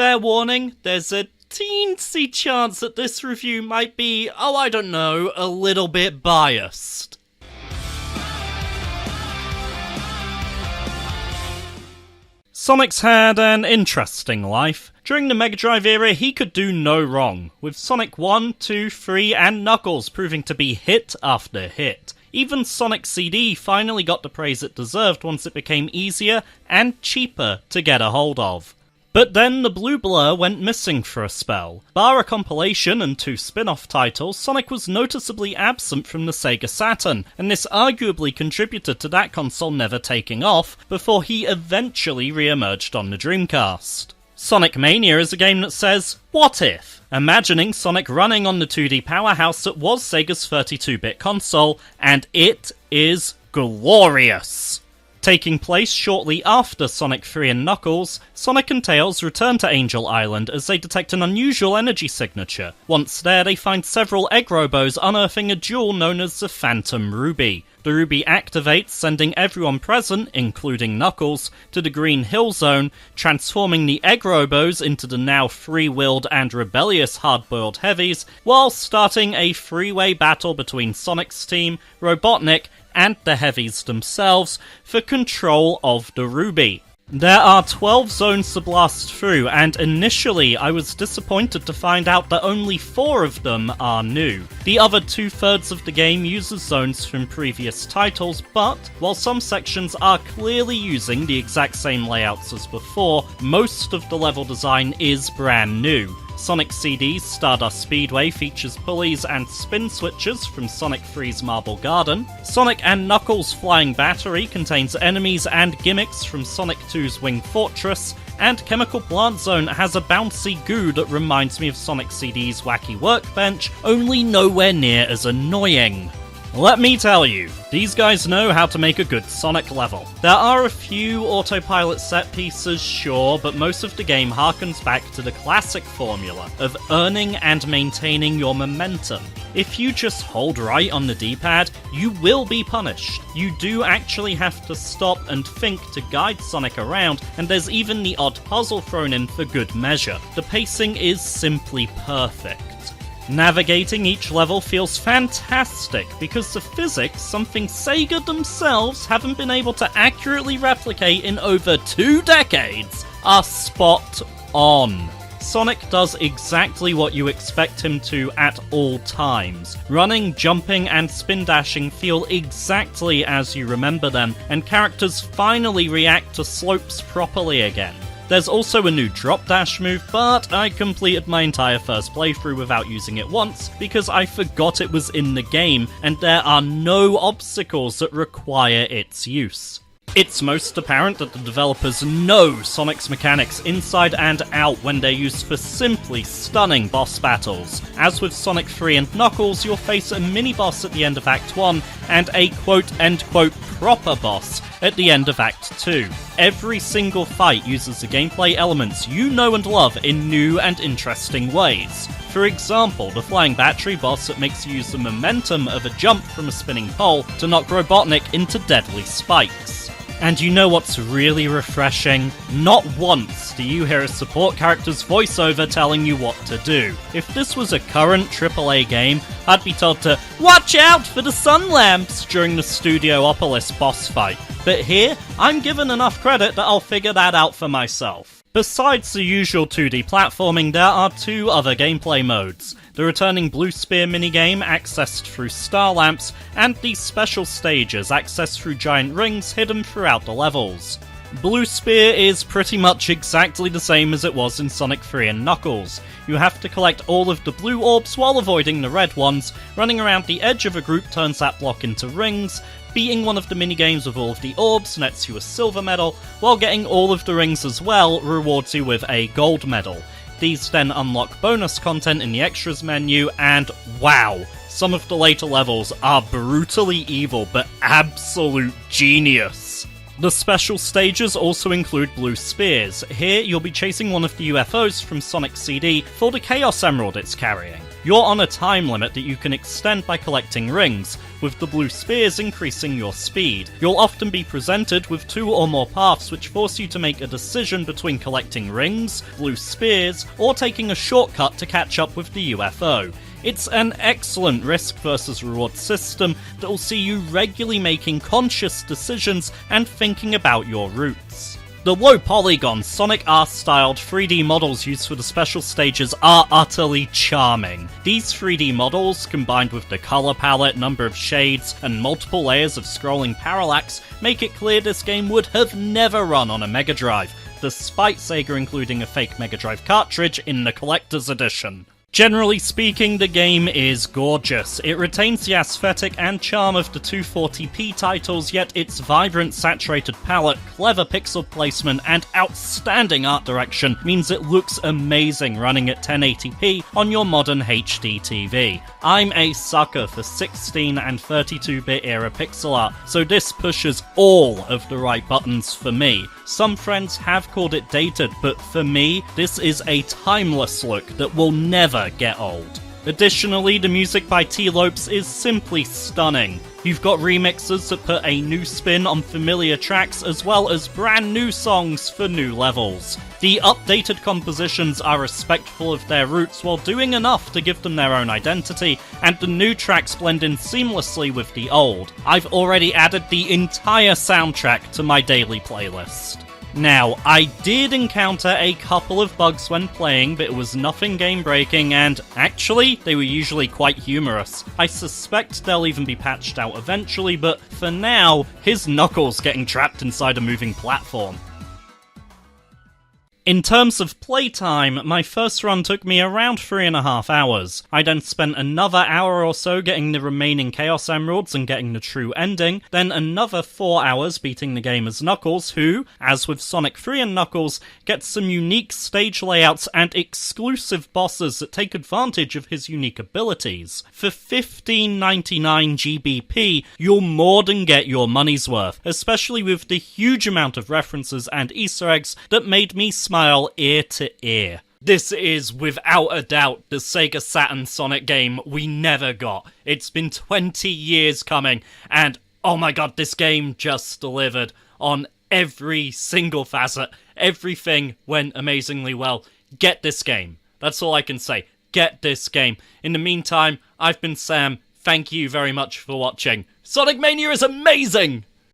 Fair warning, there's a teensy chance that this review might be, I don't know, a little bit biased. Sonic's had an interesting life. During the Mega Drive era, he could do no wrong, with Sonic 1, 2, 3, and Knuckles proving to be hit after hit. Even Sonic CD finally got the praise it deserved once it became easier and cheaper to get a hold of. But then the blue blur went missing for a spell. Bar a compilation and 2 spin-off titles, Sonic was noticeably absent from the Sega Saturn, and this arguably contributed to that console never taking off before he eventually re-emerged on the Dreamcast. Sonic Mania is a game that says, what if? Imagining Sonic running on the 2D powerhouse that was Sega's 32-bit console, and it is glorious! Taking place shortly after Sonic 3 and Knuckles, Sonic and Tails return to Angel Island as they detect an unusual energy signature. Once there, they find several egg robos unearthing a jewel known as the Phantom Ruby. The Ruby activates, sending everyone present, including Knuckles, to the Green Hill Zone, transforming the egg robos into the now free-willed and rebellious hard-boiled heavies, while starting a three-way battle between Sonic's team, Robotnik, and the heavies themselves for control of the Ruby. There are 12 zones to blast through, and initially I was disappointed to find out that only 4 of them are new. The other 2/3 of the game uses zones from previous titles, but while some sections are clearly using the exact same layouts as before, most of the level design is brand new. Sonic CD's Stardust Speedway features pulleys and spin switches from Sonic 3's Marble Garden. Sonic and Knuckles' Flying Battery contains enemies and gimmicks from Sonic 2's Wing Fortress, and Chemical Plant Zone has a bouncy goo that reminds me of Sonic CD's Wacky Workbench, only nowhere near as annoying. Let me tell you, these guys know how to make a good Sonic level. There are a few autopilot set pieces, sure, but most of the game harkens back to the classic formula of earning and maintaining your momentum. If you just hold right on the D-pad, you will be punished. You do actually have to stop and think to guide Sonic around, and there's even the odd puzzle thrown in for good measure. The pacing is simply perfect. Navigating each level feels fantastic because the physics, something Sega themselves haven't been able to accurately replicate in over 2 decades, are spot on. Sonic does exactly what you expect him to at all times. Running, jumping, and spin dashing feel exactly as you remember them, and characters finally react to slopes properly again. There's also a new drop dash move, but I completed my entire first playthrough without using it once because I forgot it was in the game, and there are no obstacles that require its use. It's most apparent that the developers know Sonic's mechanics inside and out when they're used for simply stunning boss battles. As with Sonic 3 and Knuckles, you'll face a mini-boss at the end of Act 1 and a quote-end-quote proper boss at the end of Act 2. Every single fight uses the gameplay elements you know and love in new and interesting ways. For example, the Flying Battery boss that makes you use the momentum of a jump from a spinning pole to knock Robotnik into deadly spikes. And you know what's really refreshing? Not once do you hear a support character's voiceover telling you what to do. If this was a current AAA game, I'd be told to watch out for the sun lamps during the Studiopolis boss fight. But here, I'm given enough credit that I'll figure that out for myself. Besides the usual 2D platforming, there are 2 other gameplay modes. The returning Blue Spear minigame, accessed through star lamps, and the special stages, accessed through giant rings hidden throughout the levels. Blue Spear is pretty much exactly the same as it was in Sonic 3 and Knuckles. You have to collect all of the blue orbs while avoiding the red ones, running around the edge of a group turns that block into rings, beating one of the minigames with all of the orbs nets you a silver medal, while getting all of the rings as well rewards you with a gold medal. These then unlock bonus content in the extras menu, and wow, some of the later levels are brutally evil but absolute genius. The special stages also include blue spheres. Here, you'll be chasing one of the UFOs from Sonic CD for the Chaos Emerald it's carrying. You're on a time limit that you can extend by collecting rings, with the blue spheres increasing your speed. You'll often be presented with 2 or more paths which force you to make a decision between collecting rings, blue spheres, or taking a shortcut to catch up with the UFO. It's an excellent risk versus reward system that will see you regularly making conscious decisions and thinking about your routes. The low-polygon, Sonic R-styled 3D models used for the special stages are utterly charming. These 3D models, combined with the color palette, number of shades, and multiple layers of scrolling parallax, make it clear this game would have never run on a Mega Drive, despite Sega including a fake Mega Drive cartridge in the collector's edition. Generally speaking, the game is gorgeous. It retains the aesthetic and charm of the 240p titles, yet its vibrant, saturated palette, clever pixel placement, and outstanding art direction means it looks amazing running at 1080p on your modern HD TV. I'm a sucker for 16 and 32-bit era pixel art, so this pushes all of the right buttons for me. Some friends have called it dated, but for me, this is a timeless look that will never get old. Additionally, the music by T-Lopes is simply stunning. You've got remixes that put a new spin on familiar tracks as well as brand new songs for new levels. The updated compositions are respectful of their roots while doing enough to give them their own identity, and the new tracks blend in seamlessly with the old. I've already added the entire soundtrack to my daily playlist. Now, I did encounter a couple of bugs when playing, but it was nothing game-breaking, and actually, they were usually quite humorous. I suspect they'll even be patched out eventually, but for now, here's Knuckles getting trapped inside a moving platform. In terms of playtime, my first run took me around 3.5 hours. I then spent another hour or so getting the remaining Chaos Emeralds and getting the true ending, then another 4 hours beating the game as Knuckles, who, as with Sonic 3 and Knuckles, gets some unique stage layouts and exclusive bosses that take advantage of his unique abilities. For $15.99 GBP, you'll more than get your money's worth, especially with the huge amount of references and Easter eggs that made me smile ear to ear. This is, without a doubt, the Sega Saturn Sonic game we never got. It's been 20 years coming, and oh my god, this game just delivered on every single facet. Everything went amazingly well. Get this game. That's all I can say. Get this game. In the meantime, I've been Sam. Thank you very much for watching. Sonic Mania is amazing!